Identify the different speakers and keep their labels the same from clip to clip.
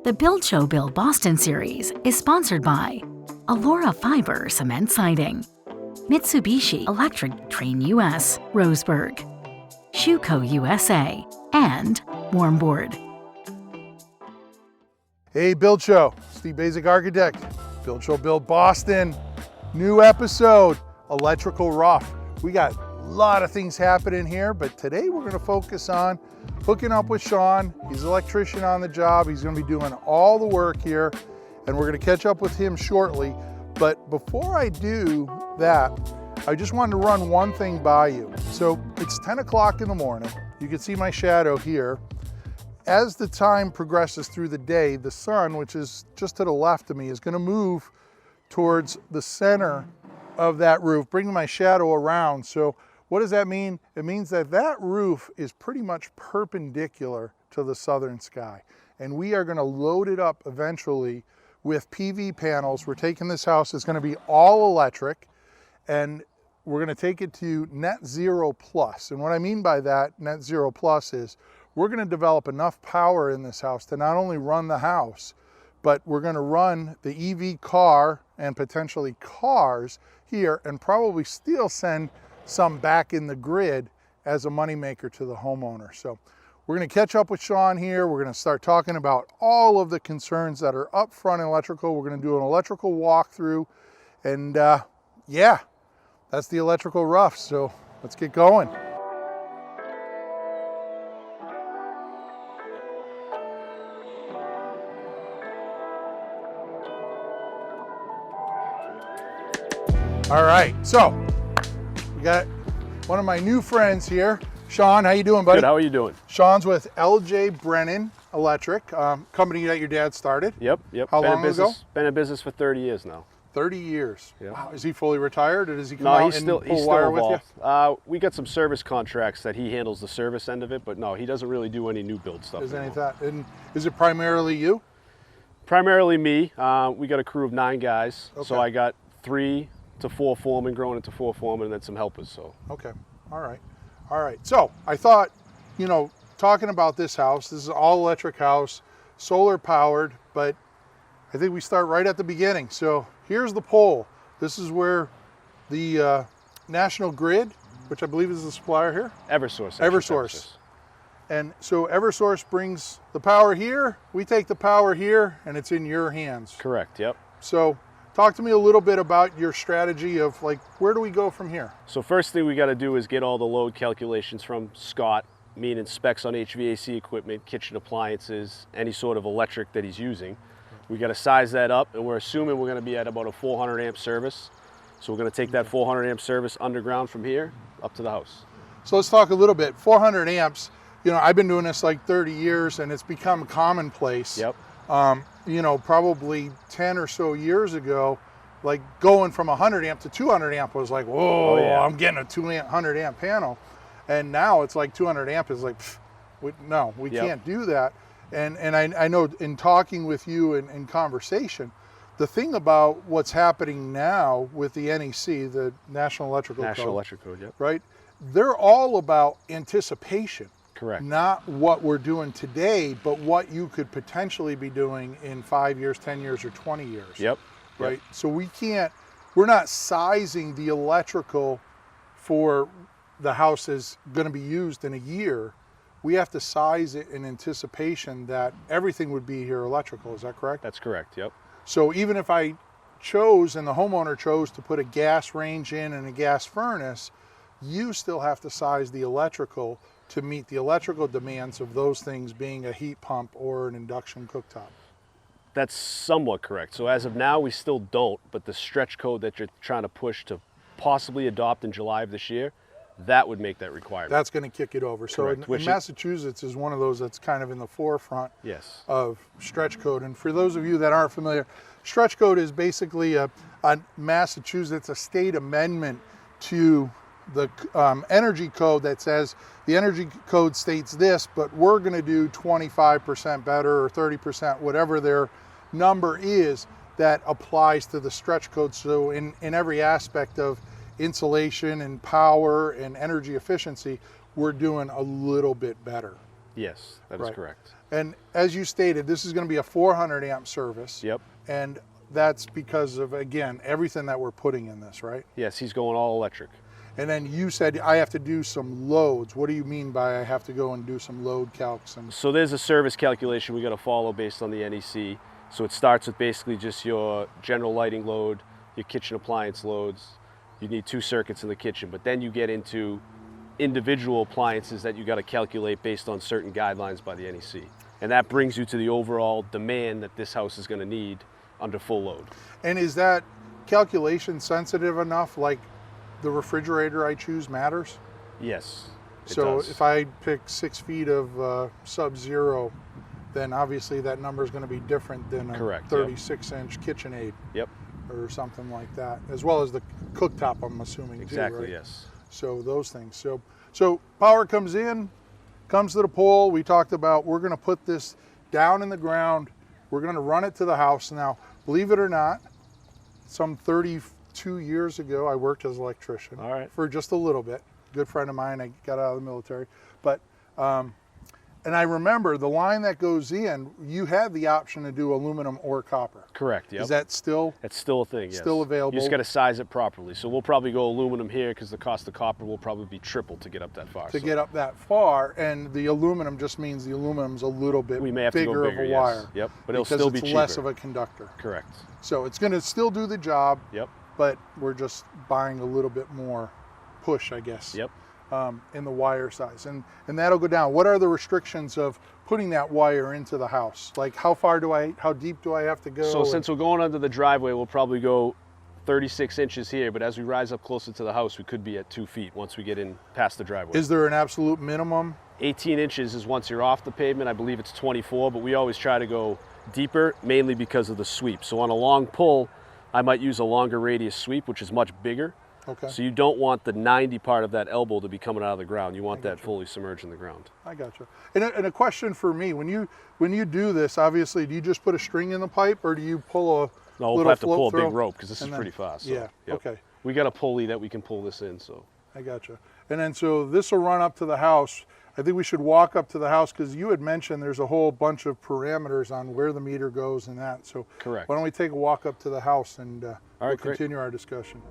Speaker 1: The Build Show Build Boston series is sponsored by Allura Fiber Cement Siding, Mitsubishi Electric Train US, Roseburg, Schuco USA, and Warmboard.
Speaker 2: Hey, Build Show, Steve Basic Architect, Build Show Build Boston, new episode, electrical rough. We got a lot of things happening here, but today we're gonna focus on hooking up with Sean. He's an electrician on the job. He's gonna be doing all the work here, and we're gonna catch up with him shortly. But before I do that, I just wanted to run one thing by you. So it's 10 o'clock in the morning. You can see my shadow here. As the time progresses through the day, the sun, which is just to the left of me, is gonna move towards the center of that roof, bringing my shadow around. So what does that mean? It means that that roof is pretty much perpendicular to the southern sky. And we are gonna load it up eventually with PV panels. We're taking this house, it's gonna be all electric, and we're gonna take it to net zero plus. And what I mean by that, net zero plus, is we're gonna develop enough power in this house to not only run the house, but we're gonna run the EV car and potentially cars here, and probably still send some back in the grid as a moneymaker to the homeowner. So we're gonna catch up with Sean here. We're gonna start talking about all of the concerns that are up front in electrical. We're gonna do an electrical walkthrough, and yeah, that's the electrical rough. So let's get going. All right, so we got one of my new friends here. Sean, how you doing, buddy?
Speaker 3: Good, how are you doing?
Speaker 2: Sean's with LJ Brennan Electric, company that your dad started.
Speaker 3: Yep.
Speaker 2: How long ago?
Speaker 3: Been in business for 30 years now.
Speaker 2: 30 years.
Speaker 3: Yep.
Speaker 2: Wow, is he fully retired, or does he come
Speaker 3: No,
Speaker 2: out
Speaker 3: he's
Speaker 2: and
Speaker 3: still
Speaker 2: pull wire with you?
Speaker 3: We got some service contracts that he handles the service end of it, but no, he doesn't really do any new build stuff.
Speaker 2: Is any of that? And is it primarily you?
Speaker 3: Primarily me. We got a crew of 9 guys,
Speaker 2: Okay.
Speaker 3: so I got 3 to 4 foremen, growing into 4 foremen, and then some helpers. So.
Speaker 2: Okay, all right. So I thought, talking about this house, this is an all electric house, solar powered, but I think we start right at the beginning. So here's the pole. This is where the National Grid, which I believe is the supplier here.
Speaker 3: Eversource.
Speaker 2: And so Eversource brings the power here, we take the power here, and it's in your hands.
Speaker 3: Correct, yep.
Speaker 2: So talk to me a little bit about your strategy of, like, where do we go from here?
Speaker 3: So first thing we got to do is get all the load calculations from Scott, meaning specs on HVAC equipment, kitchen appliances, any sort of electric that he's using. We got to size that up, and we're assuming we're going to be at about a 400 amp service. So we're going to take that 400 amp service underground from here up to the house.
Speaker 2: So let's talk a little bit. 400 amps, I've been doing this like 30 years, and it's become commonplace.
Speaker 3: Yep.
Speaker 2: Probably 10 or so years ago, like going from 100 amp to 200 amp was like, whoa,
Speaker 3: Oh, yeah.
Speaker 2: I'm getting a 200 amp panel. And now it's like 200 amp is like, no, we
Speaker 3: Yep.
Speaker 2: can't do that. And I know in talking with you in conversation, the thing about what's happening now with the NEC, the National Electrical Code,
Speaker 3: Yep.
Speaker 2: right? They're all about anticipation.
Speaker 3: Correct.
Speaker 2: Not what we're doing today, but what you could potentially be doing in 5 years, 10 years, or 20 years.
Speaker 3: Yep.
Speaker 2: Right? So we're not sizing the electrical for the house is going to be used in a year. We have to size it in anticipation that everything would be here electrical. Is that correct?
Speaker 3: That's correct, yep.
Speaker 2: So even if I chose, and the homeowner chose, to put a gas range in and a gas furnace, you still have to size the electrical to meet the electrical demands of those things, being a heat pump or an induction cooktop.
Speaker 3: That's somewhat correct. So as of now, we still don't, but the stretch code that you're trying to push to possibly adopt in July of this year, that would make that requirement.
Speaker 2: That's going to kick it over.
Speaker 3: Correct.
Speaker 2: So in Massachusetts is one of those that's kind of in the forefront
Speaker 3: Yes.
Speaker 2: of stretch code. And for those of you that aren't familiar, stretch code is basically a Massachusetts, a state amendment to the energy code that says the energy code states this, but we're going to do 25% better or 30%, whatever their number is, that applies to the stretch code. So in every aspect of insulation and power and energy efficiency, we're doing a little bit better.
Speaker 3: Yes, that is correct.
Speaker 2: And as you stated, this is going to be a 400 amp service.
Speaker 3: Yep.
Speaker 2: And that's because of, again, everything that we're putting in this, right?
Speaker 3: Yes, he's going all electric.
Speaker 2: And then you said I have to do some loads. What do you mean by I have to go and do some load calcs? And
Speaker 3: So there's a service calculation we got to follow based on the NEC. So it starts with basically just your general lighting load, your kitchen appliance loads. You need 2 circuits in the kitchen, but then you get into individual appliances that you got to calculate based on certain guidelines by the NEC. And that brings you to the overall demand that this house is going to need under full load.
Speaker 2: And is that calculation sensitive enough, like the refrigerator I choose matters?
Speaker 3: Yes. it
Speaker 2: So
Speaker 3: does.
Speaker 2: if I pick 6 feet of Sub-Zero, then obviously that number is going to be different than a
Speaker 3: Correct, yep.
Speaker 2: 36-inch KitchenAid
Speaker 3: Yep.
Speaker 2: or something like that, as well as the cooktop, I'm assuming,
Speaker 3: Exactly.
Speaker 2: too, right?
Speaker 3: Yes.
Speaker 2: So those things. So power comes in, comes to the pole. We talked about we're going to put this down in the ground. We're going to run it to the house. Now, believe it or not, some 32 years ago, I worked as an electrician.
Speaker 3: All right.
Speaker 2: For just a little bit. Good friend of mine. I got out of the military, but and I remember the line that goes in. You had the option to do aluminum or copper.
Speaker 3: Correct. Yep.
Speaker 2: Is that still?
Speaker 3: It's still a thing. Yes.
Speaker 2: Still available?
Speaker 3: You just got to size it properly. So we'll probably go aluminum here because the cost of copper will probably be triple to get up that far.
Speaker 2: To get up that far, and the aluminum just means the aluminum's a little bit
Speaker 3: We may have to go
Speaker 2: bigger of
Speaker 3: bigger,
Speaker 2: a
Speaker 3: yes.
Speaker 2: wire.
Speaker 3: Yep, but it'll
Speaker 2: because
Speaker 3: still be
Speaker 2: it's less
Speaker 3: cheaper.
Speaker 2: of a conductor.
Speaker 3: Correct.
Speaker 2: So it's going to still do the job,
Speaker 3: Yep.
Speaker 2: but we're just buying a little bit more push, I guess.
Speaker 3: Yep.
Speaker 2: In the wire size, and that'll go down. What are the restrictions of putting that wire into the house? Like how deep do I have to go?
Speaker 3: So since we're going under the driveway, we'll probably go 36 inches here, but as we rise up closer to the house, we could be at 2 feet once we get in past the driveway.
Speaker 2: Is there an absolute minimum?
Speaker 3: 18 inches is once you're off the pavement. I believe it's 24, but we always try to go deeper, mainly because of the sweep. So on a long pull, I might use a longer radius sweep, which is much bigger.
Speaker 2: Okay.
Speaker 3: So you don't want the 90 part of that elbow to be coming out of the ground. You want that fully submerged in the ground.
Speaker 2: I gotcha. And a question for me: when you do this, obviously, do you just put a string in the pipe, or do you pull a
Speaker 3: No, we'll
Speaker 2: little
Speaker 3: have to pull
Speaker 2: float
Speaker 3: a big
Speaker 2: throw?
Speaker 3: rope because this is
Speaker 2: And then-
Speaker 3: pretty fast. So,
Speaker 2: Yeah.
Speaker 3: yep.
Speaker 2: Okay.
Speaker 3: We got a pulley that we can pull this in. So
Speaker 2: I gotcha. And then so this will run up to the house. I think we should walk up to the house because you had mentioned there's a whole bunch of parameters on where the meter goes and that. So
Speaker 3: Correct.
Speaker 2: why don't we take a walk up to the house and we'll
Speaker 3: right, great.
Speaker 2: continue our discussion.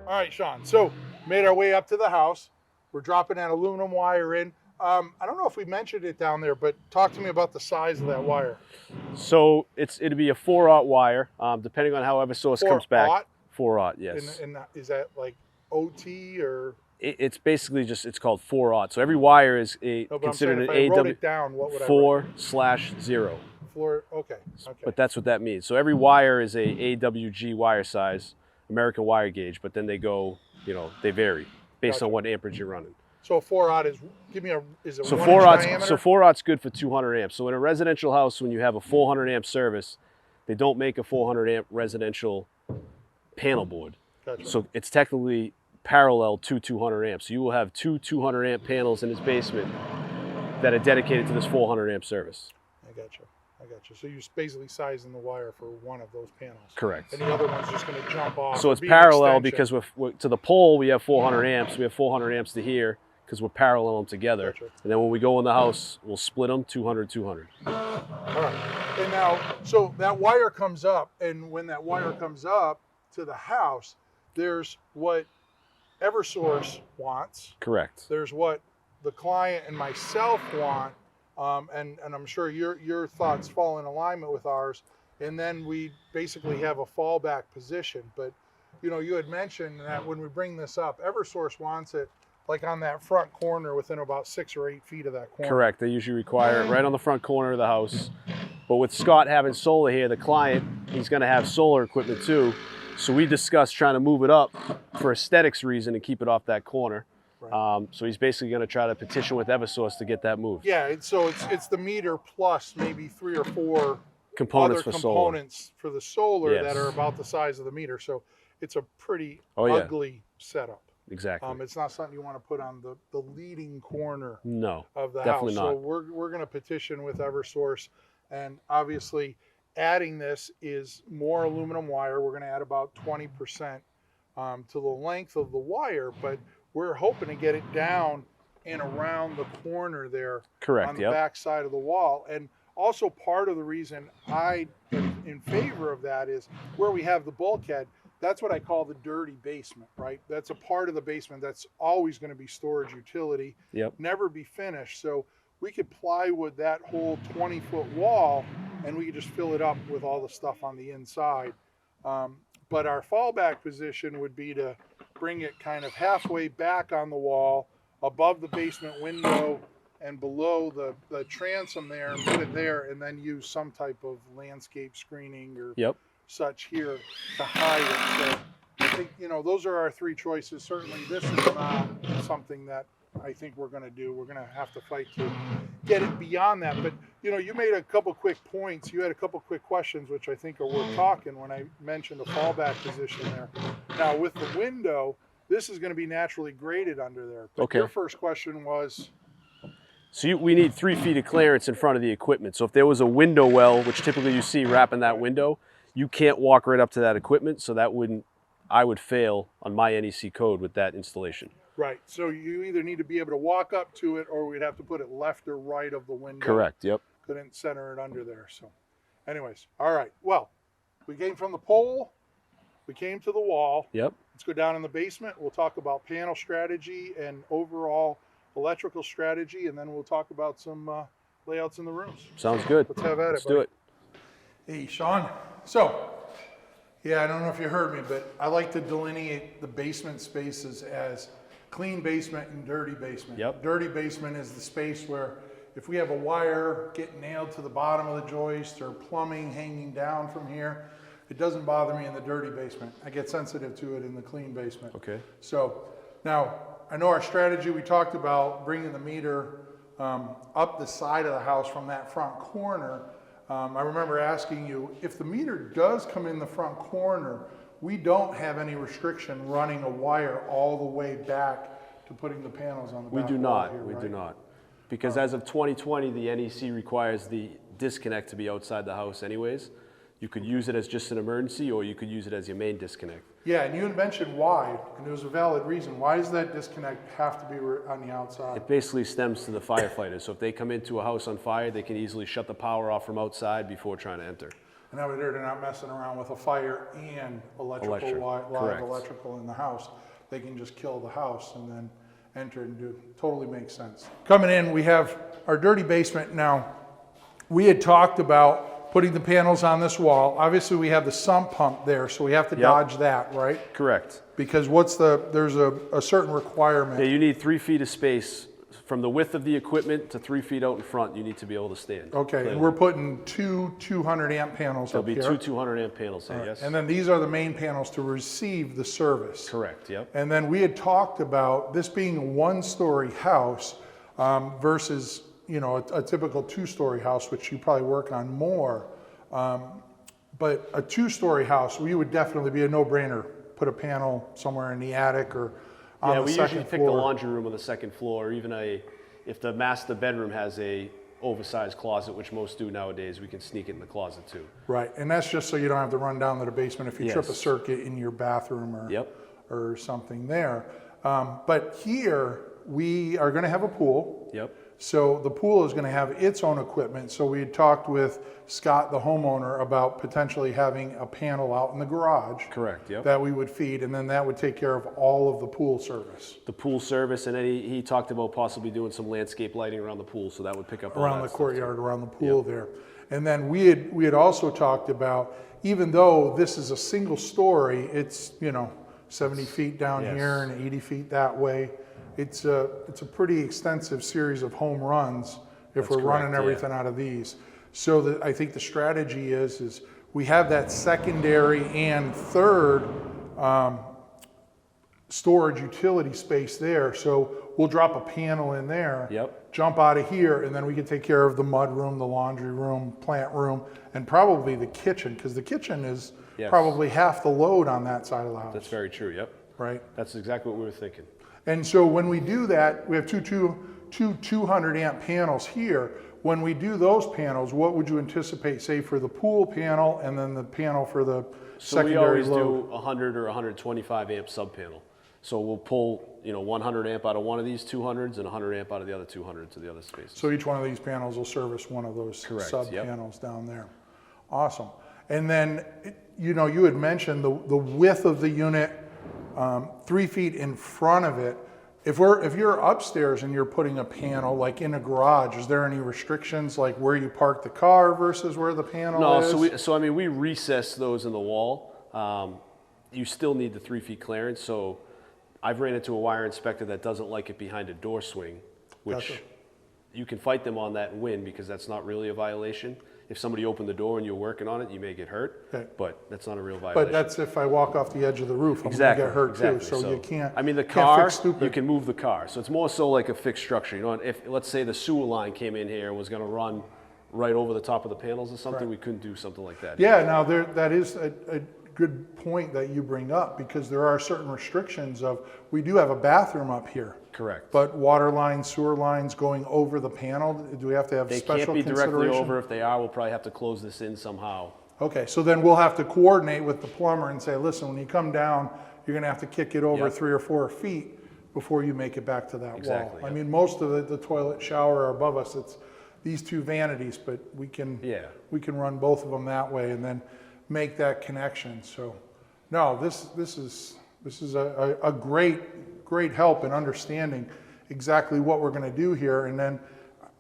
Speaker 2: All right, Sean. So made our way up to the house. We're dropping that aluminum wire in. I don't know if we mentioned it down there, but talk to me about the size of that wire.
Speaker 3: So it'll be a 4/0 wire, depending on how Eversource comes back.
Speaker 2: 4/0?
Speaker 3: 4/0, yes.
Speaker 2: And is that like OT or?
Speaker 3: It's basically just, it's called 4/0. So every wire is
Speaker 2: No, but
Speaker 3: considered
Speaker 2: I'm
Speaker 3: an
Speaker 2: saying if I wrote
Speaker 3: AW
Speaker 2: it down, what would I write?
Speaker 3: 4/0.
Speaker 2: Floor. Okay. Okay.
Speaker 3: But that's what that means. So every wire is a AWG wire size, American wire gauge, but then they go, they vary based
Speaker 2: Gotcha.
Speaker 3: on what amperage you're running.
Speaker 2: So 4/0 is, is it
Speaker 3: So
Speaker 2: 1 inch
Speaker 3: 4/0's
Speaker 2: diameter?
Speaker 3: so 4/0's good for 200 amps. So in a residential house, when you have a 400 amp service, they don't make a 400 amp residential panel board.
Speaker 2: Gotcha.
Speaker 3: So it's technically parallel to 200 amps. So you will have 200 amp panels in his basement that are dedicated to this 400 amp service.
Speaker 2: I gotcha. So you're basically sizing the wire for one of those panels.
Speaker 3: Correct.
Speaker 2: And the other one's just going to jump off.
Speaker 3: So
Speaker 2: or
Speaker 3: it's
Speaker 2: be an
Speaker 3: parallel
Speaker 2: extension.
Speaker 3: because we're to the pole we have 400 amps. We have 400 amps to here because we're parallel them together.
Speaker 2: Gotcha.
Speaker 3: And then when we go in the house, we'll split them 200, 200.
Speaker 2: All right. And now, so that wire comes up, and when that wire comes up to the house, there's what Eversource wants.
Speaker 3: Correct.
Speaker 2: There's what the client and myself want, and I'm sure your thoughts fall in alignment with ours. And then we basically have a fallback position. But you had mentioned that when we bring this up, Eversource wants it like on that front corner within about 6 or 8 feet of that corner.
Speaker 3: Correct. They usually require it right on the front corner of the house. But with Scott having solar here, the client, he's going to have solar equipment too. So we discussed trying to move it up for aesthetics reason and keep it off that corner.
Speaker 2: Right.
Speaker 3: So he's basically going to try to petition with Eversource to get that moved.
Speaker 2: Yeah, so it's the meter plus maybe 3 or 4
Speaker 3: Components
Speaker 2: other
Speaker 3: for solar.
Speaker 2: components for the solar
Speaker 3: Yes.
Speaker 2: that are about the size of the meter. So it's a pretty
Speaker 3: Oh, yeah.
Speaker 2: ugly setup.
Speaker 3: Exactly.
Speaker 2: It's not something you want to put on the leading corner
Speaker 3: No,
Speaker 2: of the
Speaker 3: definitely
Speaker 2: house. So
Speaker 3: not.
Speaker 2: we're going to petition with Eversource, and obviously adding this is more aluminum wire. We're going to add about 20% to the length of the wire, but we're hoping to get it down and around the corner there.
Speaker 3: Correct,
Speaker 2: on the
Speaker 3: yep.
Speaker 2: back side of the wall. And also part of the reason I am in favor of that is where we have the bulkhead, that's what I call the dirty basement, right? That's a part of the basement that's always going to be storage utility,
Speaker 3: Yep.
Speaker 2: never be finished. So we could plywood that whole 20-foot wall and we could just fill it up with all the stuff on the inside. But our fallback position would be to bring it kind of halfway back on the wall, above the basement window and below the transom there, and put it there, and then use some type of landscape screening or
Speaker 3: Yep.
Speaker 2: such here to hide it. So I think, you know, those are our three choices. Certainly this is not something that I think we're going to do. We're going to have to fight to get it beyond that. But, you know, you made a couple quick points. You had a couple quick questions, which I think are worth talking when I mentioned a fallback position there. Now, with the window, this is going to be naturally graded under there. But
Speaker 3: Okay.
Speaker 2: your first question was,
Speaker 3: So we need 3 feet of clearance in front of the equipment. So if there was a window well, which typically you see wrapping that window, you can't walk right up to that equipment. So that wouldn't, I would fail on my NEC code with that installation.
Speaker 2: right, so you either need to be able to walk up to it or we'd have to put it left or right of the window.
Speaker 3: Correct, yep.
Speaker 2: Couldn't center it under there. So anyways, all right. Well, we came from the pole, we came to the wall.
Speaker 3: Yep.
Speaker 2: Let's go down in the basement. We'll talk about panel strategy and overall electrical strategy, and then we'll talk about some layouts in the rooms.
Speaker 3: Sounds good.
Speaker 2: Let's have at it.
Speaker 3: Let's do it.
Speaker 2: Hey, Sean. So, yeah, I don't know if you heard me, but I like to delineate the basement spaces as clean basement and dirty basement.
Speaker 3: Yep.
Speaker 2: Dirty basement is the space where if we have a wire getting nailed to the bottom of the joist or plumbing hanging down from here, it doesn't bother me in the dirty basement. I get sensitive to it in the clean basement.
Speaker 3: Okay.
Speaker 2: So now I know our strategy, we talked about bringing the meter up the side of the house from that front corner. I remember asking you, if the meter does come in the front corner, we don't have any restriction running a wire all the way back to putting the panels on the
Speaker 3: We
Speaker 2: back
Speaker 3: do
Speaker 2: wall
Speaker 3: not,
Speaker 2: here,
Speaker 3: we
Speaker 2: right?
Speaker 3: do not. Because as of 2020, the NEC requires the disconnect to be outside the house anyways. You could use it as just an emergency, or you could use it as your main disconnect.
Speaker 2: Yeah, and you had mentioned why, and there was a valid reason. Why does that disconnect have to be on the outside?
Speaker 3: It basically stems to the firefighters. So if they come into a house on fire, they can easily shut the power off from outside before trying to enter.
Speaker 2: And that way they're not messing around with a fire and
Speaker 3: Electric,
Speaker 2: live
Speaker 3: correct.
Speaker 2: electrical in the house. They can just kill the house and then enter and do it. Totally makes sense. Coming in, we have our dirty basement. Now, we had talked about putting the panels on this wall. Obviously, we have the sump pump there, so we have to
Speaker 3: Yep.
Speaker 2: dodge that, right?
Speaker 3: Correct.
Speaker 2: Because there's a certain requirement.
Speaker 3: Yeah, you need 3 feet of space from the width of the equipment to 3 feet out in front. You need to be able to stand.
Speaker 2: Okay, and
Speaker 3: clearly.
Speaker 2: we're putting two 200 amp panels
Speaker 3: There'll
Speaker 2: up
Speaker 3: be
Speaker 2: here.
Speaker 3: two 200 amp panels there, yes?
Speaker 2: And then these are the main panels to receive the service.
Speaker 3: Correct, yep.
Speaker 2: And then we had talked about this being a one-story house versus, you know, a typical two-story house, which you probably work on more. But a two-story house, we would definitely be a no-brainer. Put a panel somewhere in the attic or on
Speaker 3: Yeah,
Speaker 2: the
Speaker 3: we
Speaker 2: second
Speaker 3: usually pick the
Speaker 2: floor.
Speaker 3: laundry room on the second floor, or even if the master bedroom has a oversized closet, which most do nowadays, we can sneak it in the closet too.
Speaker 2: Right, and that's just so you don't have to run down to the basement if you trip a
Speaker 3: Yes.
Speaker 2: circuit in your bathroom or,
Speaker 3: Yep.
Speaker 2: or something there. But here, we are gonna have a pool.
Speaker 3: Yep.
Speaker 2: So the pool is going to have its own equipment. So we had talked with Scott, the homeowner, about potentially having a panel out in the garage
Speaker 3: Correct, yep.
Speaker 2: that we would feed, and then that would take care of all of the pool service
Speaker 3: The pool service, and then he talked about possibly doing some landscape lighting around the pool, so that would pick up all
Speaker 2: around
Speaker 3: that
Speaker 2: the
Speaker 3: stuff, too.
Speaker 2: courtyard, around the pool there. And then we had also talked about, even though this is a single story, it's, you know, 70 feet down
Speaker 3: Yes.
Speaker 2: here and 80 feet that way. It's a pretty extensive series of home runs if we're running
Speaker 3: correct, yeah.
Speaker 2: everything out of these. So I think the strategy is we have that secondary and third storage utility space there. So we'll drop a panel in there,
Speaker 3: Yep.
Speaker 2: jump out of here, and then we can take care of the mud room, the laundry room, plant room, and probably the kitchen, because the kitchen is
Speaker 3: Yes.
Speaker 2: probably half the load on that side of the house.
Speaker 3: That's very true, yep.
Speaker 2: right.
Speaker 3: That's exactly what we were thinking.
Speaker 2: And so when we do that, we have two 200 amp panels here. When we do those panels, what would you anticipate, say, for the pool panel and then the panel for the
Speaker 3: So we
Speaker 2: secondary
Speaker 3: always
Speaker 2: load?
Speaker 3: do 100 or 125 amp sub panel. So we'll pull, 100 amp out of one of these 200s and 100 amp out of the other 200 to the other spaces.
Speaker 2: So each one of these panels will service one of those
Speaker 3: Correct,
Speaker 2: sub
Speaker 3: yep.
Speaker 2: panels down there. Awesome. And then, you had mentioned the width of the unit, 3 feet in front of it. If you're upstairs and you're putting a panel like in a garage, is there any restrictions like where you park the car versus where the panel is?
Speaker 3: No, we recess those in the wall. You still need the 3 feet clearance. So I've ran into a wire inspector that doesn't like it behind a door swing, which
Speaker 2: Gotcha.
Speaker 3: you can fight them on that and win because that's not really a violation. If somebody opened the door and you're working on it, you may get hurt,
Speaker 2: Okay.
Speaker 3: but that's not a real violation.
Speaker 2: But that's if I walk off the edge of the roof, I'm
Speaker 3: Exactly,
Speaker 2: gonna get hurt
Speaker 3: exactly.
Speaker 2: too. So you can't.
Speaker 3: The
Speaker 2: can't
Speaker 3: car,
Speaker 2: fix stupid.
Speaker 3: you can move the car. So it's more so like a fixed structure. If let's say the sewer line came in here and was gonna run right over the top of the panels or something,
Speaker 2: Right.
Speaker 3: we couldn't do something like that.
Speaker 2: Yeah, now that is a good point that you bring up because there are certain restrictions of, we do have a bathroom up here.
Speaker 3: Correct.
Speaker 2: But water lines, sewer lines going over the panel, do we have to have
Speaker 3: They
Speaker 2: special
Speaker 3: can't be directly
Speaker 2: consideration?
Speaker 3: over. If they are, we'll probably have to close this in somehow.
Speaker 2: Okay, so then we'll have to coordinate with the plumber and say, listen, when you come down, you're gonna have to kick it over
Speaker 3: Yep.
Speaker 2: 3 or 4 feet before you make it back to that
Speaker 3: Exactly,
Speaker 2: wall.
Speaker 3: yep.
Speaker 2: Most of the toilet shower are above us, it's these 2 vanities, but we can run both of them that way and then make that connection. So, no, this is a great help in understanding exactly what we're gonna do here. And then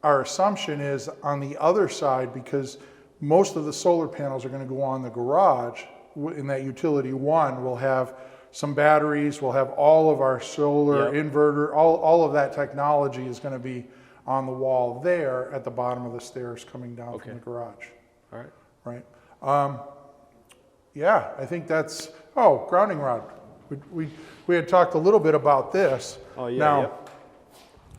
Speaker 2: our assumption is on the other side, because most of the solar panels are gonna go on the garage, in that utility 1, we'll have some batteries, we'll have all of our solar,
Speaker 3: Yep.
Speaker 2: inverter, all of that technology is gonna be on the wall there at the bottom of the stairs coming down
Speaker 3: Okay.
Speaker 2: from the garage,
Speaker 3: All right.
Speaker 2: right? Yeah, I think that's, grounding rod. We had talked a little bit about this.
Speaker 3: Oh, yeah,
Speaker 2: Now,
Speaker 3: yep.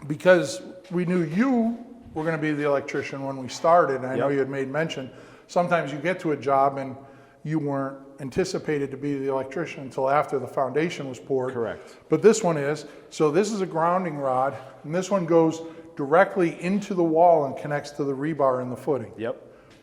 Speaker 2: because we knew you were gonna be the electrician when we started, and I know
Speaker 3: Yep.
Speaker 2: you had made mention, sometimes you get to a job and you weren't anticipated to be the electrician until after the foundation was poured.
Speaker 3: Correct.
Speaker 2: But this one is, so this is a grounding rod, and this one goes directly into the wall and connects to the rebar in the footing,
Speaker 3: Yep.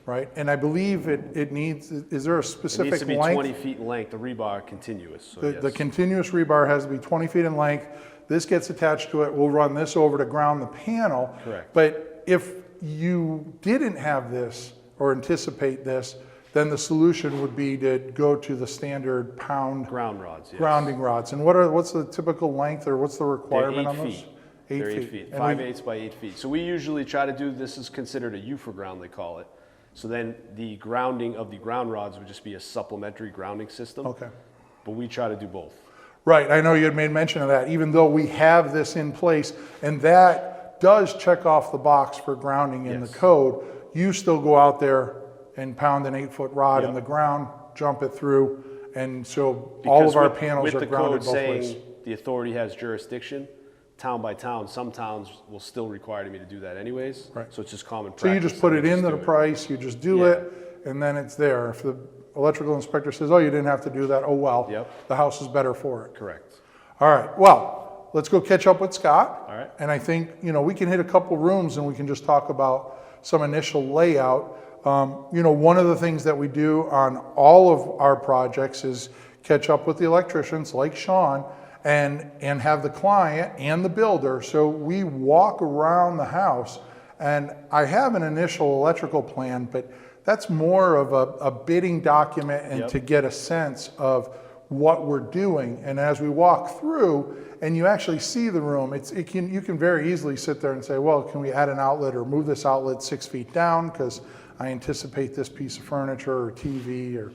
Speaker 2: right? And I believe it needs, is there a
Speaker 3: It
Speaker 2: specific
Speaker 3: needs to be
Speaker 2: length?
Speaker 3: 20 feet in length. The rebar continuous. So
Speaker 2: The
Speaker 3: yes.
Speaker 2: continuous rebar has to be 20 feet in length. This gets attached to it. We'll run this over to ground the panel.
Speaker 3: Correct.
Speaker 2: But if you didn't have this or anticipate this, then the solution would be to go to the standard pound
Speaker 3: ground rods. Yes.
Speaker 2: grounding rods. And what's the typical length or what's the
Speaker 3: They're
Speaker 2: requirement
Speaker 3: 8
Speaker 2: on those?
Speaker 3: feet. They're 8 feet.
Speaker 2: And
Speaker 3: 5/8 by 8 feet. So we usually try to do, this is considered a UFA ground, they call it. So then the grounding of the ground rods would just be a supplementary grounding system.
Speaker 2: Okay.
Speaker 3: But we try to do both.
Speaker 2: Right, I know you had made mention of that, even though we have this in place, and that does check off the box for grounding in
Speaker 3: Yes.
Speaker 2: the code, you still go out there and pound an 8-foot rod in
Speaker 3: Yep.
Speaker 2: the ground, jump it through, and so all
Speaker 3: Because
Speaker 2: of our
Speaker 3: with-
Speaker 2: panels
Speaker 3: with
Speaker 2: are
Speaker 3: the
Speaker 2: grounded
Speaker 3: code
Speaker 2: both
Speaker 3: saying
Speaker 2: ways.
Speaker 3: the authority has jurisdiction, town by town, some towns will still require me to do that anyways.
Speaker 2: Right.
Speaker 3: So it's just common practice.
Speaker 2: So you just put
Speaker 3: that
Speaker 2: it
Speaker 3: we
Speaker 2: into the
Speaker 3: do it.
Speaker 2: price, you just do
Speaker 3: Yeah.
Speaker 2: it, and then it's there. If the electrical inspector says, oh, you didn't have to do that, oh well.
Speaker 3: Yep.
Speaker 2: The house is better for it.
Speaker 3: Correct.
Speaker 2: All right, well, let's go catch up with Scott.
Speaker 3: All right.
Speaker 2: And I think, we can hit a couple rooms and we can just talk about some initial layout. One of the things that we do on all of our projects is catch up with the electricians like Sean and have the client and the builder. So we walk around the house and I have an initial electrical plan, but that's more of a bidding document and
Speaker 3: Yep.
Speaker 2: to get a sense of what we're doing. And as we walk through and you actually see the room, you can very easily sit there and say, well, can we add an outlet or move this outlet 6 feet down because I anticipate this piece of furniture or TV or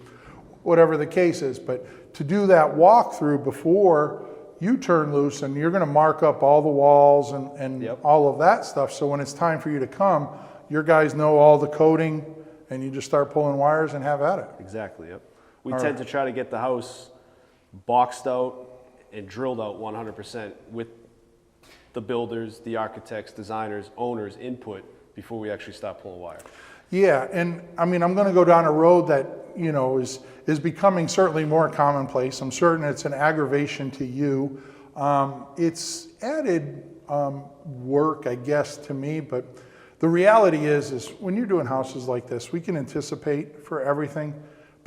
Speaker 2: whatever the case is. But to do that walkthrough before you turn loose, and you're gonna mark up all the walls and
Speaker 3: Yep.
Speaker 2: all of that stuff. So when it's time for you to come, your guys know all the coding and you just start pulling wires and have at it.
Speaker 3: Exactly, yep. We
Speaker 2: All
Speaker 3: tend
Speaker 2: right.
Speaker 3: to try to get the house boxed out and drilled out 100% with the builders, the architects, designers, owners' input before we actually start pulling wire.
Speaker 2: Yeah, and I'm gonna go down a road that, is becoming certainly more commonplace. I'm certain it's an aggravation to you. It's added work, I guess, to me, but the reality is when you're doing houses like this, we can anticipate for everything,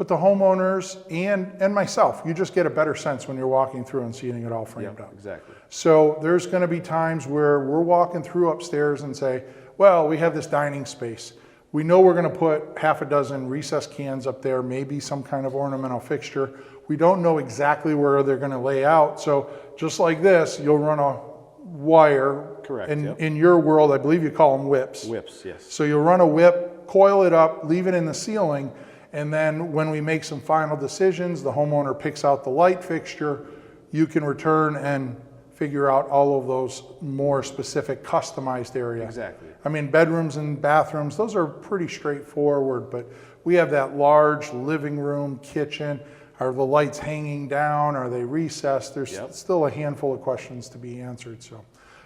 Speaker 2: but the homeowners and myself, you just get a better sense when you're walking through and seeing it all framed up.
Speaker 3: Exactly.
Speaker 2: So there's going to be times where we're walking through upstairs and say, well, we have this dining space. We know we're going to put half a dozen recess cans up there, maybe some kind of ornamental fixture. We don't know exactly where they're going to lay out. So just like this, you'll run a wire.
Speaker 3: Correct.
Speaker 2: In your world, I believe you call them whips.
Speaker 3: Whips, yes.
Speaker 2: So you'll run a whip, coil it up, leave it in the ceiling, and then when we make some final decisions, the homeowner picks out the light fixture, you can return and figure out all of those more specific customized areas.
Speaker 3: Exactly.
Speaker 2: I mean, bedrooms and bathrooms, those are pretty straightforward, but we have that large living room, kitchen. Are the lights hanging down? Are they recessed? There's still a handful of questions to be answered. So,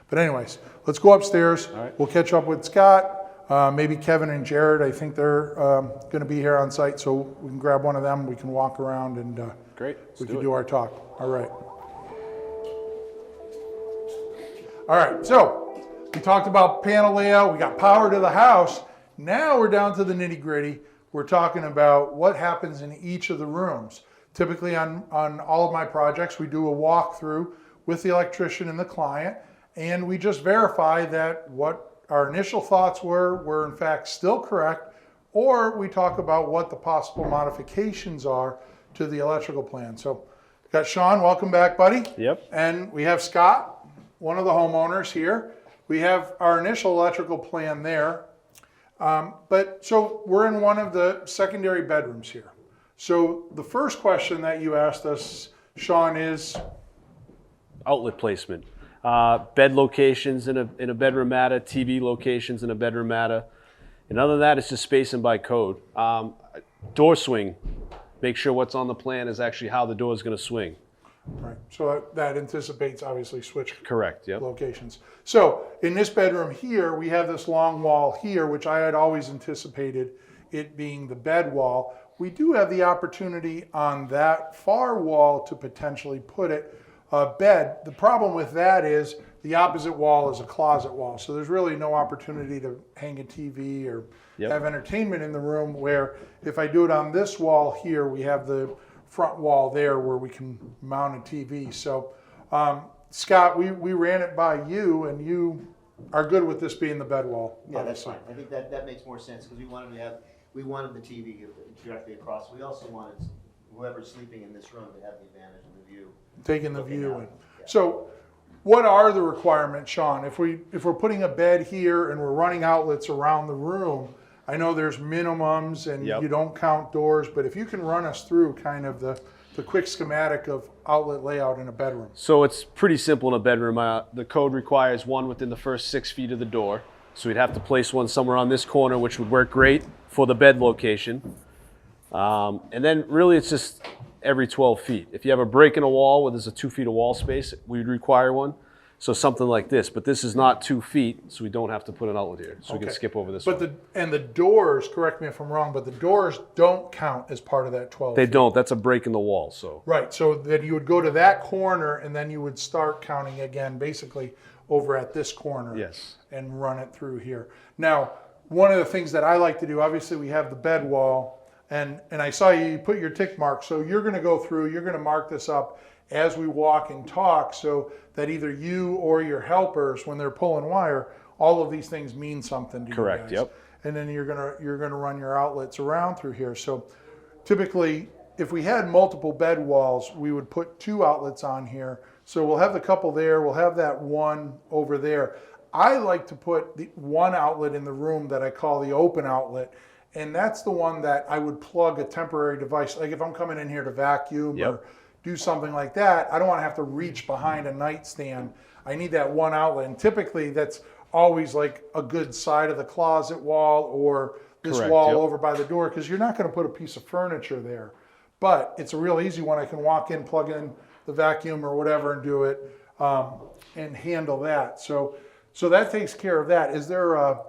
Speaker 2: but anyways, let's go upstairs.
Speaker 3: All right.
Speaker 2: We'll catch up with Scott. Maybe Kevin and Jared. I think they're going to be here on site, so we can grab one of them. We can walk around and
Speaker 3: Great.
Speaker 2: we can do our talk. All right. All right. So we talked about panel layout. We got power to the house. Now we're down to the nitty gritty. We're talking about what happens in each of the rooms. Typically on all of my projects, we do a walkthrough with the electrician and the client, and we just verify that what our initial thoughts were in fact still correct, or we talk about what the possible modifications are to the electrical plan. So got Sean, welcome back, buddy.
Speaker 3: Yep.
Speaker 2: And we have Scott, one of the homeowners here. We have our initial electrical plan there. So we're in one of the secondary bedrooms here. So the first question that you asked us, Sean, is
Speaker 3: Outlet placement. Bed locations in a bedroom matter, TV locations in a bedroom matter. And other than that, it's just spacing by code. Door swing. Make sure what's on the plan is actually how the door is going to swing.
Speaker 2: right. So that anticipates obviously switch
Speaker 3: Correct, yep.
Speaker 2: locations. So in this bedroom here, we have this long wall here, which I had always anticipated it being the bed wall. We do have the opportunity on that far wall to potentially put it a bed. The problem with that is the opposite wall is a closet wall. So there's really no opportunity to hang a TV or have entertainment in the room, where if I do it on this wall here, we have the front wall there where we can mount a TV. So Scott, we ran it by you, and you are good with this being the bed wall.
Speaker 4: Yeah,
Speaker 2: obviously.
Speaker 4: that's fine. I think that makes more sense, because we wanted the TV directly across. We also wanted whoever's sleeping in this room to have the advantage of the view.
Speaker 2: Taking the
Speaker 4: Looking
Speaker 2: view.
Speaker 4: out.
Speaker 2: And
Speaker 4: Yeah.
Speaker 2: so what are the requirements, Sean? If we're putting a bed here and we're running outlets around the room, I know there's minimums and you don't count doors, but if you can run us through kind of the quick schematic of outlet layout in a bedroom.
Speaker 3: So it's pretty simple in a bedroom. The code requires one within the first 6 feet of the door. So we'd have to place one somewhere on this corner, which would work great for the bed location. And then really it's just every 12 feet. If you have a break in a wall where there's a 2 feet of wall space, we'd require one. So something like this, but this is not 2 feet, so we don't have to put an outlet here. So we can skip over this
Speaker 2: But
Speaker 3: one.
Speaker 2: the doors, correct me if I'm wrong, but the doors don't count as part of that 12
Speaker 3: They
Speaker 2: feet.
Speaker 3: don't, that's a break in the wall, so.
Speaker 2: Right, so that you would go to that corner and then you would start counting again, basically over at this corner.
Speaker 3: Yes.
Speaker 2: And run it through here. Now, one of the things that I like to do, obviously we have the bed wall, and I saw you put your tick mark, so you're gonna go through, you're gonna mark this up as we walk and talk, so that either you or your helpers, when they're pulling wire, all of these things mean something to you
Speaker 3: Correct,
Speaker 2: guys.
Speaker 3: yep.
Speaker 2: And then you're gonna run your outlets around through here. So typically, if we had multiple bed walls, we would put 2 outlets on here. So we'll have the couple there, we'll have that one over there. I like to put the one outlet in the room that I call the open outlet, and that's the one that I would plug a temporary device. Like if I'm coming in here to vacuum or do something like that, I don't want to have to reach behind a nightstand. I need that one outlet, and typically that's always like a good side of the closet wall or this wall over by the door, because you're not going to put a piece of furniture there. But it's a real easy one. I can walk in, plug in the vacuum or whatever and do it and handle that. So that takes care of that. Is there a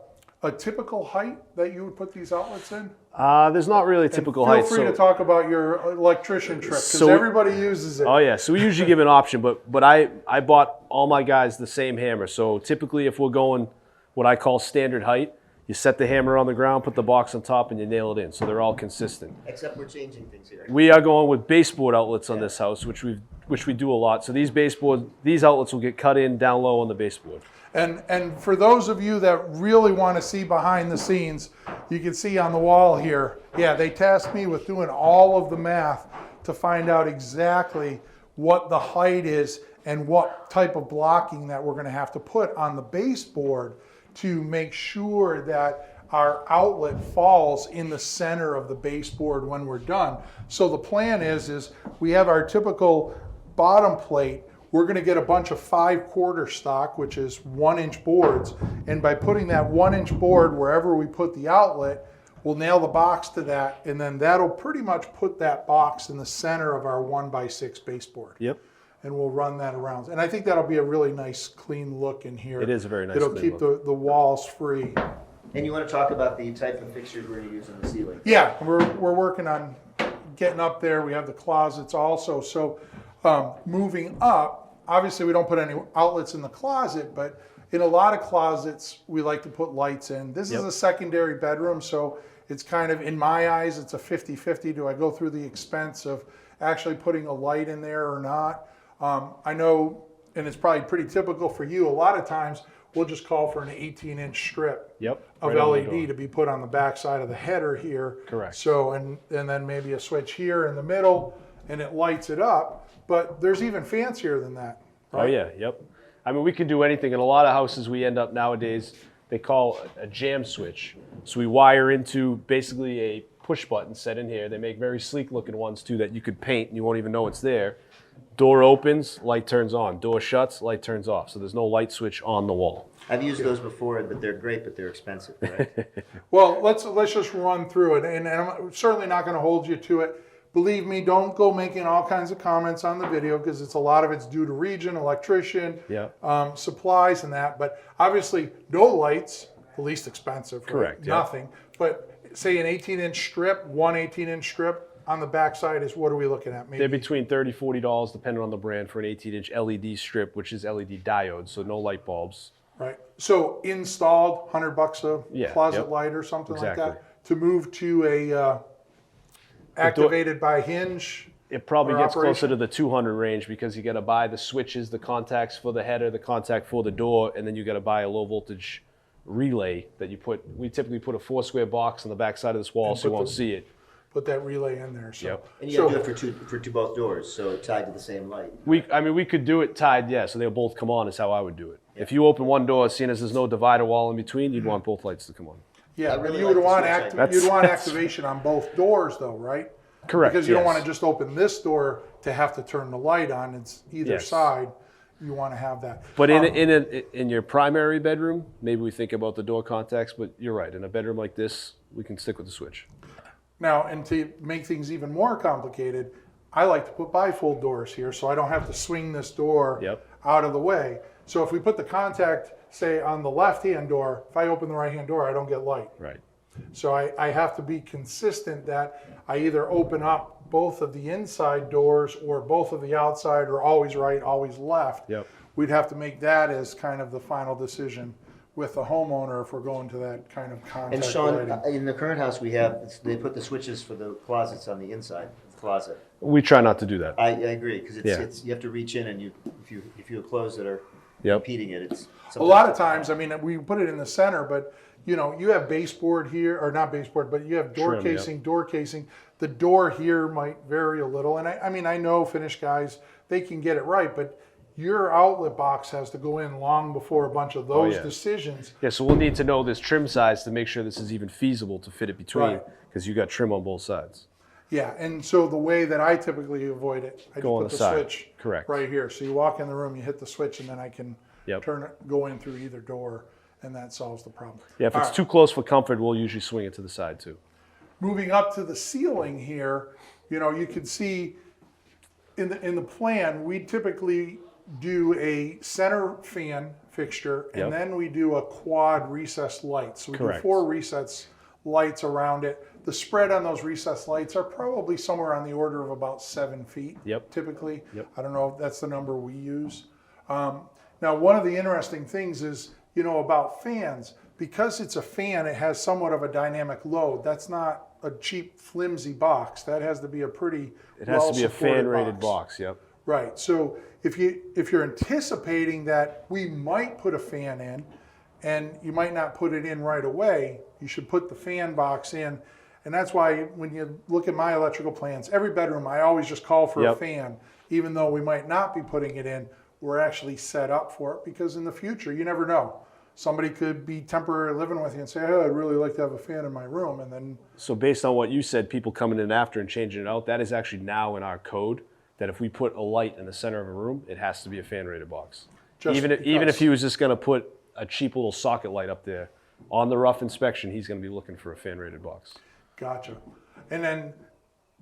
Speaker 2: typical height that you would put these outlets in?
Speaker 3: There's not really a typical
Speaker 2: Feel
Speaker 3: height.
Speaker 2: free to talk about your electrician trick, because everybody uses it.
Speaker 3: Oh yeah, so we usually give an option, but I bought all my guys the same hammer. So typically if we're going what I call standard height, You set the hammer on the ground, put the box on top, and you nail it in. So they're all consistent.
Speaker 4: Except we're changing things here.
Speaker 3: We are going with baseboard outlets on this house, which we do a lot. So these outlets will get cut in down low on the baseboard.
Speaker 2: And for those of you that really want to see behind the scenes, you can see on the wall here, yeah, they tasked me with doing all of the math to find out exactly what the height is and what type of blocking that we're going to have to put on the baseboard to make sure that our outlet falls in the center of the baseboard when we're done. So the plan is we have our typical bottom plate. We're going to get a bunch of 5/4 stock, which is 1-inch boards. And by putting that 1-inch board wherever we put the outlet, we'll nail the box to that. And then that'll pretty much put that box in the center of our 1x6 baseboard.
Speaker 3: Yep.
Speaker 2: And we'll run that around. And I think that'll be a really nice, clean look in here.
Speaker 3: It is a very nice
Speaker 2: It'll
Speaker 3: clean
Speaker 2: keep
Speaker 3: look.
Speaker 2: the walls free.
Speaker 4: And you want to talk about the type of fixtures we're going to use on the ceiling?
Speaker 2: Yeah, we're working on getting up there. We have the closets also. So moving up, obviously we don't put any outlets in the closet, but in a lot of closets, we like to put lights in. This is a secondary bedroom, so it's kind of, in my eyes, it's a 50-50. Do I go through the expense of actually putting a light in there or not? I know, and it's probably pretty typical for you, a lot of times we'll just call for an 18-inch strip of
Speaker 3: right on the door.
Speaker 2: LED to be put on the back side of the header here.
Speaker 3: Correct.
Speaker 2: So, and then maybe a switch here in the middle, and it lights it up. But there's even fancier than that. Right?
Speaker 3: Oh yeah, yep. I mean, we can do anything. In a lot of houses, we end up nowadays, they call a jam switch. So we wire into basically a push button set in here. They make very sleek looking ones too that you could paint and you won't even know it's there. Door opens, light turns on. Door shuts, light turns off. So there's no light switch on the wall.
Speaker 4: I've used those before, but they're great, but they're expensive, right?
Speaker 2: Well, let's just run through it, and I'm certainly not going to hold you to it. Believe me, don't go making all kinds of comments on the video because a lot of it's due to region, electrician, supplies, and that. But obviously, no lights, the least expensive. Right?
Speaker 3: Correct.
Speaker 2: Nothing. But say an 18-inch strip, one 18-inch strip on the backside is, what are we looking at? Maybe
Speaker 3: They're between $30, $40 depending on the brand for an 18-inch LED strip, which is LED diodes, so no light bulbs.
Speaker 2: Right. So installed, $100 a closet light or something like that. To move to a activated by hinge.
Speaker 3: It probably gets
Speaker 2: operation?
Speaker 3: closer to the 200 range because you got to buy the switches, the contacts for the header, the contact for the door, and then you got to buy a low voltage relay that you put. We typically put a 4-square box on the back side of this wall
Speaker 2: And
Speaker 3: so you
Speaker 2: put
Speaker 3: won't
Speaker 2: the-
Speaker 3: see it.
Speaker 2: Put that relay in there. So,
Speaker 4: And you got to do it for both doors, so tied to the same light.
Speaker 3: We could do it tied, so they'll both come on is how I would do it. Yeah. If you open one door, seeing as there's no divider wall in between, you'd want both lights to come on.
Speaker 2: yeah,
Speaker 4: I really
Speaker 2: you would
Speaker 4: like
Speaker 2: want
Speaker 4: the switch
Speaker 2: you'd want activation on both doors though, right?
Speaker 3: Correct.
Speaker 2: Because you don't want to just open this door to have to turn the light on. It's either side. You want to have that.
Speaker 3: But in your primary bedroom, maybe we think about the door contacts. But you're right. In a bedroom like this, we can stick with the switch.
Speaker 2: Now, and to make things even more complicated, I like to put bifold doors here so I don't have to swing this door out of the way. So if we put the contact, say, on the left-hand door, if I open the right-hand door, I don't get light.
Speaker 3: Right.
Speaker 2: So I have to be consistent that I either open up both of the inside doors or both of the outside, or always right, always left.
Speaker 3: Yep.
Speaker 2: We'd have to make that as kind of the final decision with the homeowner if we're going to that kind of contact
Speaker 4: And Sean,
Speaker 2: lighting.
Speaker 4: in the current house we have, they put the switches for the closets on the inside of the closet.
Speaker 3: We try not to do that.
Speaker 4: I agree, because it's you have to reach in, and if you have clothes that are impeding it, it's
Speaker 2: A lot of times, I mean, we put it in the center, but you know, you have baseboard here, or not baseboard, but you have door casing. The door here might vary a little, and I mean, I know finish guys, they can get it right, but your outlet box has to go in long before a bunch of those decisions.
Speaker 3: Yeah, so we'll need to know this trim size to make sure this is even feasible to fit it between, because you got trim on both sides.
Speaker 2: Yeah, and so the way that I typically avoid it, I
Speaker 3: Go on
Speaker 2: just put
Speaker 3: the
Speaker 2: the
Speaker 3: side.
Speaker 2: switch
Speaker 3: Correct.
Speaker 2: right here. So you walk in the room, you hit the switch, and then I can
Speaker 3: Yep.
Speaker 2: go in through either door, and that solves the problem.
Speaker 3: Yeah, if
Speaker 2: All
Speaker 3: it's
Speaker 2: right.
Speaker 3: too close for comfort, we'll usually swing it to the side too.
Speaker 2: Moving up to the ceiling here, you know, you can see in the plan, we typically do a center fan fixture, and then we do a quad recessed light. So we do 4 recessed lights around it. The spread on those recessed lights are probably somewhere on the order of about 7 feet, typically. I don't know if that's the number we use. Now, one of the interesting things is, you know, about fans. because it's a fan, it has somewhat of a dynamic load. That's not a cheap, flimsy box. That has to be a pretty
Speaker 3: It has to be a
Speaker 2: well-supported
Speaker 3: fan-rated box. Yep.
Speaker 2: Right. So if you're anticipating that we might put a fan in, and you might not put it in right away, you should put the fan box in. And that's why when you look at my electrical plans, every bedroom I always just call for a
Speaker 3: Yep.
Speaker 2: fan, even though we might not be putting it in. We're actually set up for it because in the future you never know. Somebody could be temporarily living with you and say, "Oh, I'd really like to have a fan in my room," and then
Speaker 3: So based on what you said, people coming in after and changing it out, that is actually now in our code that if we put a light in the center of a room, it has to be a fan-rated box.
Speaker 2: Just
Speaker 3: Even
Speaker 2: because.
Speaker 3: if he was just going to put a cheap little socket light up there, on the rough inspection, he's going to be looking for a fan-rated box.
Speaker 2: Gotcha. And then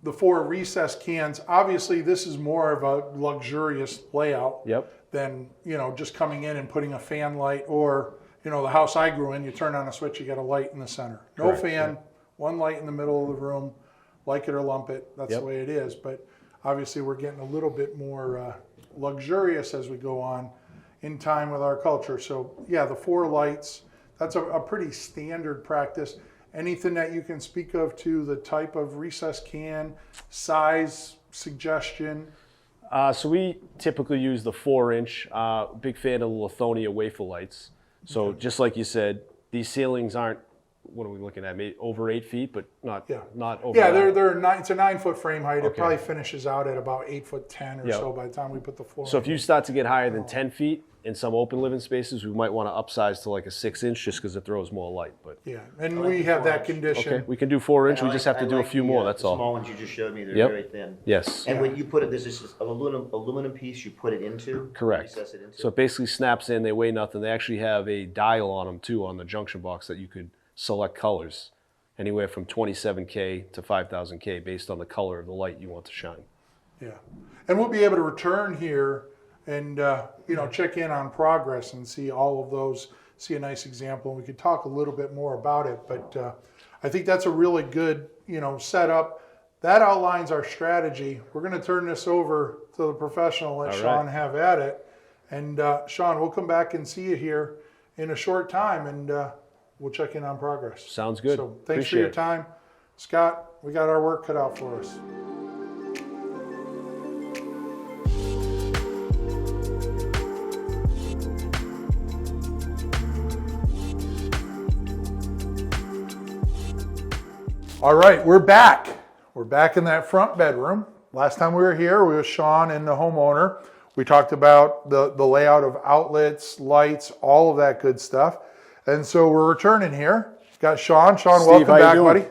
Speaker 2: the 4 recessed cans, obviously this is more of a luxurious layout
Speaker 3: Yep.
Speaker 2: than, just coming in and putting a fan light, or, the house I grew in, you turn on a switch, you get a light in the center. No
Speaker 3: Correct,
Speaker 2: fan, one light in the middle of the room, like it or lump it, that's
Speaker 3: Yep.
Speaker 2: the way it is. But obviously we're getting a little bit more luxurious as we go on in time with our culture. So yeah, the 4 lights, that's a pretty standard practice. Anything that you can speak of to the type of recessed can, size suggestion?
Speaker 3: So we typically use the 4-inch. Big fan of the Lithonia wafer lights. So just like you said, these ceilings aren't, what are we looking at? Maybe over 8 feet, but not over.
Speaker 2: Yeah,
Speaker 3: that.
Speaker 2: it's a 9-foot frame height. It
Speaker 3: Okay.
Speaker 2: probably finishes out at about 8'10" or
Speaker 3: Yep.
Speaker 2: so by the time we put the floor.
Speaker 3: So if you start to get higher than 10 feet in some open living spaces, we might want to upsize to like a 6-inch just because it throws more light. But
Speaker 2: yeah, and
Speaker 4: I like
Speaker 2: we
Speaker 4: the
Speaker 2: have that
Speaker 4: 4-inch.
Speaker 2: condition.
Speaker 3: okay, we can do 4-inch.
Speaker 4: And
Speaker 3: We just have to do a
Speaker 4: like
Speaker 3: few
Speaker 4: the,
Speaker 3: more. That's
Speaker 4: the
Speaker 3: all.
Speaker 4: small ones you just showed me, they're
Speaker 3: Yep.
Speaker 4: very thin.
Speaker 3: Yes.
Speaker 4: And when you put it, there's this aluminum piece you put it into?
Speaker 3: Correct.
Speaker 4: Recess it into?
Speaker 3: So it basically snaps in. They weigh nothing. They actually have a dial on them too on the junction box that you could select colors, anywhere from 27K to 5000K based on the color of the light you want to shine.
Speaker 2: Yeah, and we'll be able to return here and check in on progress and see all of those. See a nice example, and we could talk a little bit more about it. But I think that's a really good setup. That outlines our strategy. We're going to turn this over to the professional. Let
Speaker 3: All
Speaker 2: Sean
Speaker 3: right.
Speaker 2: have at it. And Sean, we'll come back and see you here in a short time, and we'll check in on progress.
Speaker 3: Sounds good.
Speaker 2: So thanks for
Speaker 3: Appreciate
Speaker 2: your
Speaker 3: it.
Speaker 2: time. Scott, we got our work cut out for us. All right, we're back. We're back in that front bedroom. Last time we were here, we were Sean and the homeowner. We talked about the layout of outlets, lights, all of that good stuff. And so we're returning here. Got Sean. Sean,
Speaker 5: Steve,
Speaker 2: welcome
Speaker 5: how you
Speaker 2: back,
Speaker 5: doing?
Speaker 2: buddy.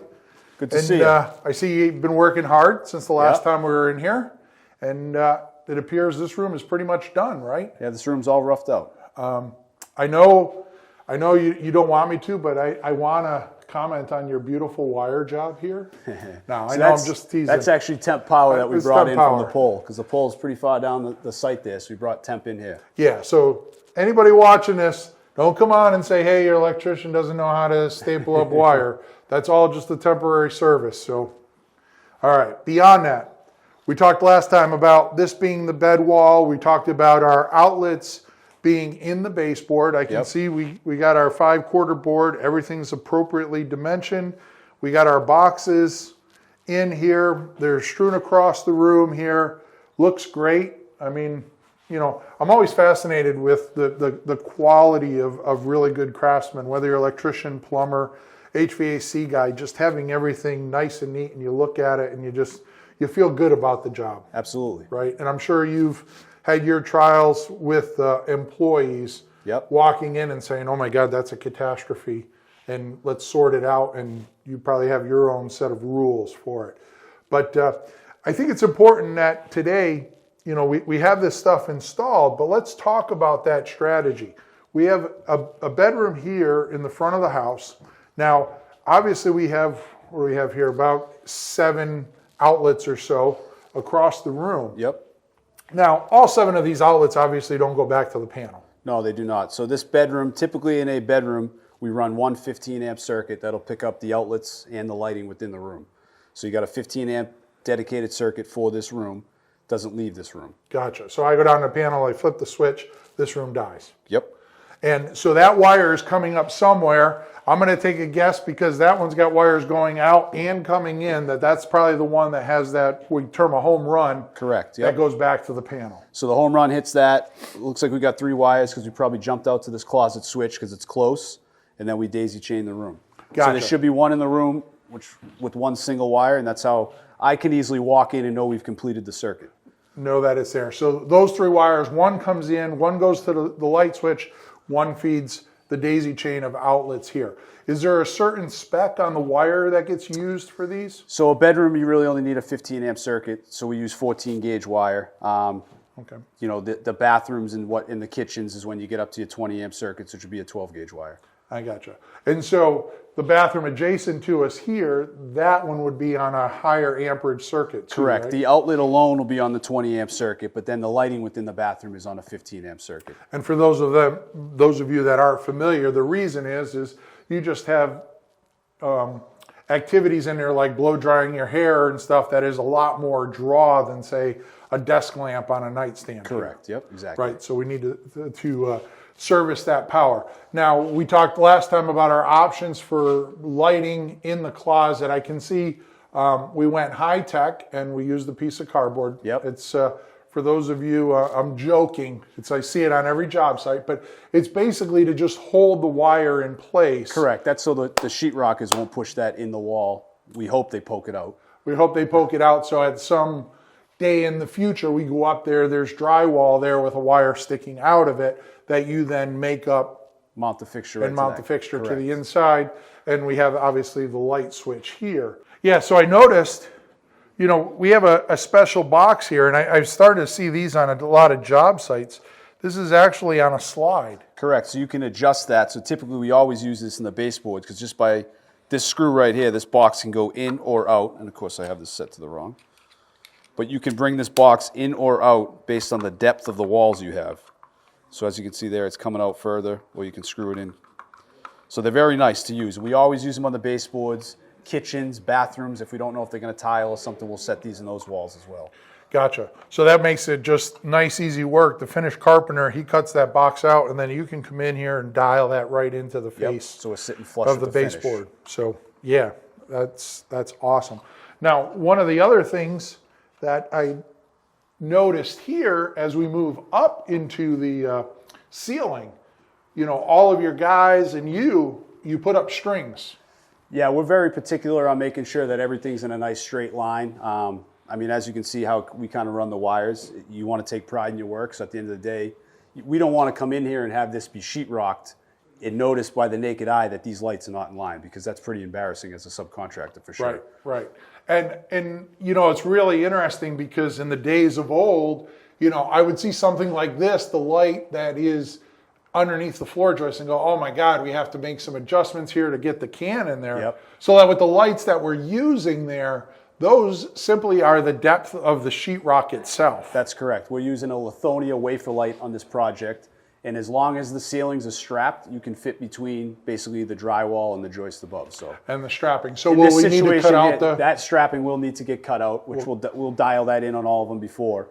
Speaker 5: Good to see you.
Speaker 2: I see you've been working hard since the last
Speaker 5: Yep.
Speaker 2: time we were in here. And it appears this room is pretty much done, right?
Speaker 5: Yeah, this room's all roughed out.
Speaker 2: I know you don't want me to, but I want to comment on your beautiful wire job here. No, I
Speaker 5: So
Speaker 2: know I'm just teasing.
Speaker 5: That's actually temp power that we
Speaker 2: It's
Speaker 5: brought
Speaker 2: temp
Speaker 5: in
Speaker 2: power.
Speaker 5: from the pole, because the pole's pretty far down the site there, so we brought temp in here.
Speaker 2: Yeah, so anybody watching this, don't come on and say, hey, your electrician doesn't know how to staple up wire. That's all just a temporary service. So, all right, beyond that, we talked last time about this being the bed wall. We talked about our outlets being in the baseboard. I can
Speaker 5: Yep.
Speaker 2: see we got our 5/4 board. Everything's appropriately dimensioned. We got our boxes in here. They're strewn across the room here. Looks great. I mean, I'm always fascinated with the quality of really good craftsmen, whether you're electrician, plumber, HVAC guy, just having everything nice and neat, and you look at it and you feel good about the job,
Speaker 5: Absolutely.
Speaker 2: right? And I'm sure you've had your trials with employees
Speaker 5: Yep.
Speaker 2: walking in and saying, oh my God, that's a catastrophe, and let's sort it out, and you probably have your own set of rules for it. But I think it's important that today, we have this stuff installed, but let's talk about that strategy. We have a bedroom here in the front of the house. Now, obviously we have, what do we have here? About 7 outlets or so across the room.
Speaker 5: Yep.
Speaker 2: Now, all 7 of these outlets obviously don't go back to the panel.
Speaker 5: No, they do not. So this bedroom, typically in a bedroom, we run one 15-amp circuit that'll pick up the outlets and the lighting within the room. So you got a 15-amp dedicated circuit for this room. Doesn't leave this room.
Speaker 2: Gotcha. So I go down to the panel, I flip the switch, this room dies.
Speaker 5: Yep.
Speaker 2: And so that wire is coming up somewhere. I'm going to take a guess because that one's got wires going out and coming in, that's probably the one that has that, we term a home run.
Speaker 5: Correct.
Speaker 2: That goes back to the panel.
Speaker 5: So the home run hits that. It looks like we got 3 wires because we probably jumped out to this closet switch because it's close, and then we daisy chain the room.
Speaker 2: Gotcha.
Speaker 5: So there should be one in the room with one single wire, and that's how I can easily walk in and know we've completed the circuit.
Speaker 2: Know that it's there. So those 3 wires, one comes in, one goes to the light switch, one feeds the daisy chain of outlets here. Is there a certain spec on the wire that gets used for these?
Speaker 5: So a bedroom, you really only need a 15 amp circuit. So we use 14 gauge wire.
Speaker 2: Okay.
Speaker 5: You know, the bathrooms and in the kitchens is when you get up to your 20 amp circuits, which would be a 12 gauge wire.
Speaker 2: I gotcha. And so the bathroom adjacent to us here, that one would be on a higher amperage circuit too,
Speaker 5: Correct.
Speaker 2: right?
Speaker 5: The outlet alone will be on the 20 amp circuit, but then the lighting within the bathroom is on a 15 amp circuit.
Speaker 2: And for those of you that aren't familiar, the reason is you just have activities in there like blow drying your hair and stuff that is a lot more draw than, say, a desk lamp on a nightstand.
Speaker 5: Correct. Yep. Exactly.
Speaker 2: Right. So we need to service that power. Now, we talked last time about our options for lighting in the closet. I can see we went high tech and we used a piece of cardboard.
Speaker 5: Yep.
Speaker 2: It's for those of you, I'm joking. I see it on every job site, but it's basically to just hold the wire in place.
Speaker 5: Correct. That's so the sheetrockers won't push that in the wall. We hope they poke it out.
Speaker 2: We hope they poke it out so at some day in the future we go up there, there's drywall there with a wire sticking out of it that you then make up
Speaker 5: Mount the fixture
Speaker 2: and mount the fixture to
Speaker 5: Correct.
Speaker 2: the inside. And we have obviously the light switch here. Yeah, so I noticed, you know, we have a special box here, and I've started to see these on a lot of job sites. This is actually on a slide.
Speaker 5: Correct. So you can adjust that. So typically we always use this in the baseboards because just by this screw right here, this box can go in or out. And of course I have this set to the wrong. But you can bring this box in or out based on the depth of the walls you have. So as you can see there, it's coming out further, or you can screw it in. So they're very nice to use. We always use them on the baseboards, kitchens, bathrooms. If we don't know if they're going to tile or something, we'll set these in those walls as well.
Speaker 2: Gotcha. So that makes it just nice, easy work. The finished carpenter, he cuts that box out, and then you can come in here and dial that right into the face
Speaker 5: So we're sitting flush
Speaker 2: of the
Speaker 5: with the finish.
Speaker 2: baseboard. So yeah, that's awesome. Now, one of the other things that I noticed here as we move up into the ceiling, you know, all of your guys and you put up strings.
Speaker 5: Yeah, we're very particular on making sure that everything's in a nice straight line. I mean, as you can see how we kind of run the wires, you want to take pride in your work. So at the end of the day, we don't want to come in here and have this be sheetrocked and notice by the naked eye that these lights are not in line, because that's pretty embarrassing as a subcontractor for sure.
Speaker 2: Right. And you know, it's really interesting because in the days of old, you know, I would see something like this, the light that is underneath the floor joist, and go, oh my God, we have to make some adjustments here to get the can in there.
Speaker 5: Yep.
Speaker 2: So that with the lights that we're using there, those simply are the depth of the sheetrock itself.
Speaker 5: That's correct. We're using a Lithonia wafer light on this project, and as long as the ceilings are strapped, you can fit between basically the drywall and the joist above. So
Speaker 2: And the strapping. So
Speaker 5: in
Speaker 2: will
Speaker 5: this
Speaker 2: we need to
Speaker 5: situation,
Speaker 2: cut out the...
Speaker 5: that strapping will need to get cut out, which we'll dial that in on all of them before.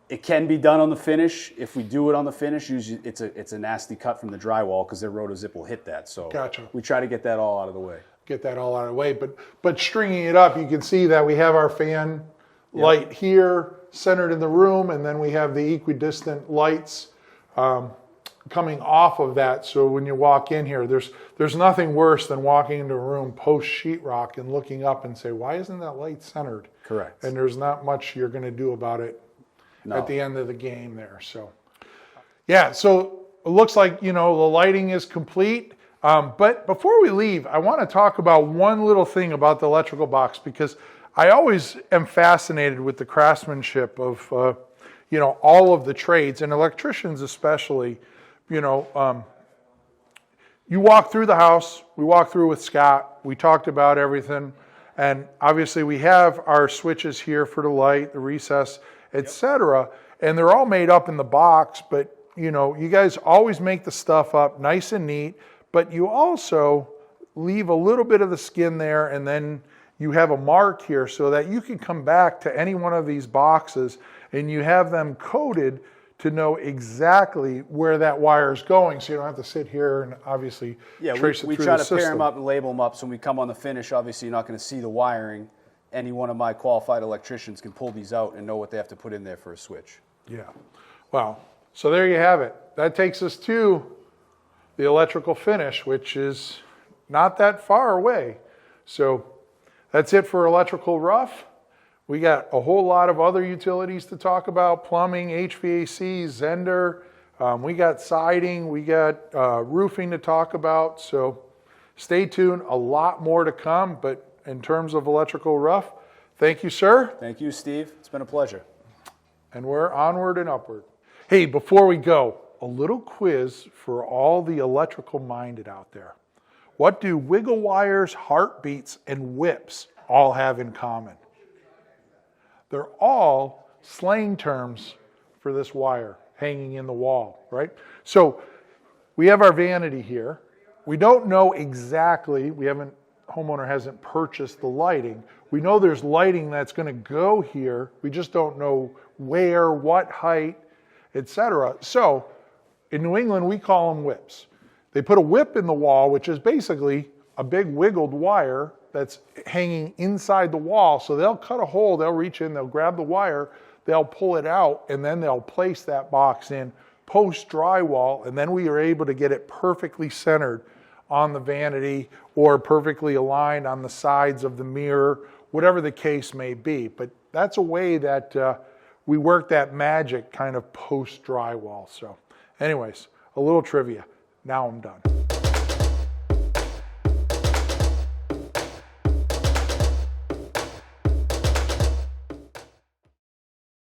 Speaker 5: It can be done on the finish. If we do it on the finish, usually it's a nasty cut from the drywall because their rotozip will hit that. So
Speaker 2: Gotcha.
Speaker 5: we try to get that all out of the way.
Speaker 2: Get that all out of the way. But stringing it up, you can see that we have our fan light here centered in the room, and then we have the equidistant lights coming off of that. So when you walk in here, there's nothing worse than walking into a room post sheetrock and looking up and say, why isn't that light centered?
Speaker 5: Correct.
Speaker 2: And there's not much you're going to do about it
Speaker 5: No.
Speaker 2: at the end of the game there. So yeah, so it looks like, you know, the lighting is complete. But before we leave, I want to talk about one little thing about the electrical box, because I always am fascinated with the craftsmanship of, you know, all of the trades, and electricians especially. You know, you walk through the house, we walked through with Scott, we talked about everything, and obviously we have our switches here for the light, the recess, etc., and they're all made up in the box, but you know, you guys always make the stuff up nice and neat, but you also leave a little bit of the skin there, and then you have a mark here so that you can come back to any one of these boxes and you have them coded to know exactly where that wire is going, so you don't have to sit here and obviously trace it
Speaker 5: we
Speaker 2: through
Speaker 5: try
Speaker 2: the
Speaker 5: to pair
Speaker 2: system.
Speaker 5: them up and label them up, so when we come on the finish, obviously you're not going to see the wiring. Any one of my qualified electricians can pull these out and know what they have to put in there for a switch.
Speaker 2: Yeah. Well, so there you have it. That takes us to the electrical finish, which is not that far away. So that's it for electrical rough. We got a whole lot of other utilities to talk about: plumbing, HVAC, Zender. We got siding, we got roofing to talk about. So stay tuned, a lot more to come. But in terms of electrical rough, thank you, sir.
Speaker 5: Thank you, Steve. It's been a pleasure.
Speaker 2: And we're onward and upward. Hey, before we go, a little quiz for all the electrical minded out there. What do wiggle wires, heartbeats, and whips all have in common? They're all slang terms for this wire hanging in the wall, right? So we have our vanity here. We don't know exactly, homeowner hasn't purchased the lighting. We know there's lighting that's going to go here. We just don't know where, what height, etc. So in New England, we call them whips. They put a whip in the wall, which is basically a big wiggled wire that's hanging inside the wall. So they'll cut a hole, they'll reach in, they'll grab the wire, they'll pull it out, and then they'll place that box in post drywall, and then we are able to get it perfectly centered on the vanity or perfectly aligned on the sides of the mirror, whatever the case may be. But that's a way that we work that magic kind of post drywall. So anyways, a little trivia. Now I'm done.